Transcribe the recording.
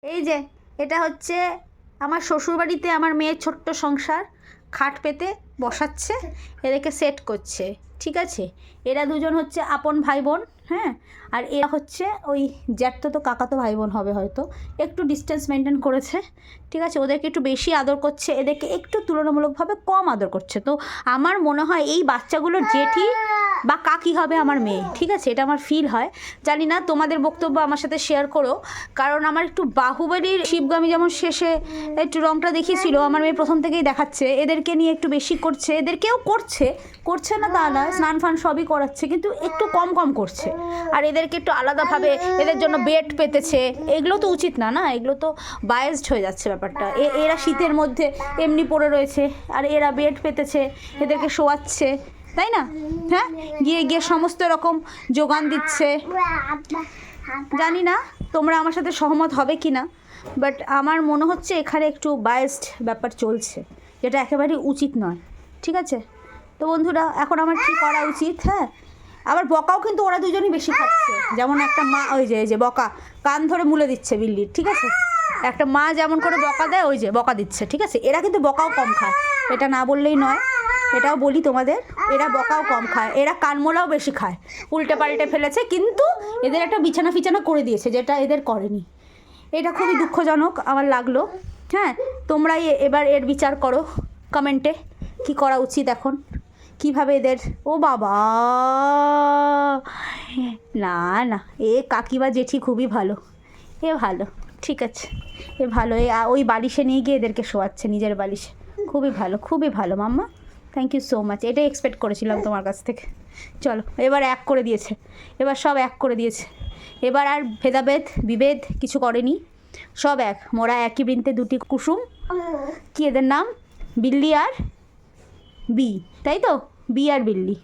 এই যে এটা হচ্ছে আমার শ্বশুরবাড়িতে আমার মেয়ের ছোট্ট সংসার। খাট পেতে বসাচ্ছে, এদেরকে সেট করছে, ঠিক আছে। এরা দুজন হচ্ছে আপন ভাই বোন, হ্যাঁ। আর এরা হচ্ছে ওই জ্যাঠতো কাকাতো ভাই বোন হবে হয়তো, একটু ডিস্টেন্স মেনটেন করেছে, ঠিক আছে। ওদেরকে একটু বেশি আদর করছে, এদেরকে একটু তুলনামূলকভাবে কম আদর করছে। তো আমার মনে হয় এই বাচ্চাগুলোর জেঠি বা কাকি হবে আমার মেয়ে, ঠিক আছে। এটা আমার ফিল হয়। জানি না, তোমাদের বক্তব্য আমার সাথে শেয়ার করো। কারণ আমার একটু বাহুবলীর শিবগামী যেমন শেষে একটু রংটা দেখিয়েছিল, আমার মেয়ে প্রথম থেকেই দেখাচ্ছে এদেরকে নিয়ে একটু বেশি করছে। এদেরকেও করছে না তা নয়, স্নান ফান সবই করাচ্ছে, কিন্তু একটু কম করছে। আর এদেরকে একটু আলাদাভাবে এদের জন্য বেড পেতেছে, এগুলো তো উচিত না, না এগুলো তো বায়াসড হয়ে যাচ্ছে ব্যাপারটা। এরা শীতের মধ্যে এমনি পড়ে রয়েছে, আর এরা বেড পেতেছে, এদেরকে শোয়াচ্ছে, তাই না? হ্যাঁ, গিয়ে সমস্ত রকম যোগান দিচ্ছে। জানি না তোমরা আমার সাথে সহমত হবে কি না, বাট আমার মনে হচ্ছে এখানে একটু বায়াসড ব্যাপার চলছে, যেটা একেবারেই উচিত নয়, ঠিক আছে। তো বন্ধুরা, এখন আমার কী করা উচিত? হ্যাঁ, আবার বকাও কিন্তু ওরা দুজনই বেশি খাচ্ছে। যেমন একটা মা, ওই যে বকা কান ধরে মুলে দিচ্ছে বিল্লির, ঠিক আছে। একটা মা যেমন করে বকা দেয়, ওই যে বকা দিচ্ছে, ঠিক আছে। এরা কিন্তু বকাও কম খায়, এটা না বললেই নয়, এটাও বলি তোমাদের। এরা বকাও কম খায়, এরা কানমোলাও বেশি খায়, উল্টে পাল্টে ফেলেছে, কিন্তু এদের একটা বিছানা ফিছানা করে দিয়েছে, যেটা এদের করেনি। এটা খুবই দুঃখজনক আমার লাগলো। হ্যাঁ, তোমরাই এবার এর বিচার করো কমেন্টে, কি করা উচিত এখন, কিভাবে এদের। ও বাবা, না না, এ কাকি বা জেঠি খুবই ভালো, এ ভালো, ঠিক আছে, এ ভালো। ওই বালিশে নিয়ে গিয়ে এদেরকে শোয়াচ্ছে, নিজের বালিশে। খুবই ভালো মাম্মা, থ্যাংক ইউ সো মাচ। এটাই এক্সপেক্ট করেছিলাম তোমার কাছ থেকে। চলো, এবার এক করে দিয়েছে, এবার সব এক করে দিয়েছে। এবার আর ভেদাভেদ বিভেদ কিছু করেনি, সব এক। মোরা একই বৃন্তে দুটি কুসুম, কি এদের নাম? বিল্লি আর বি, তাই তো? বি আর বিল্লি।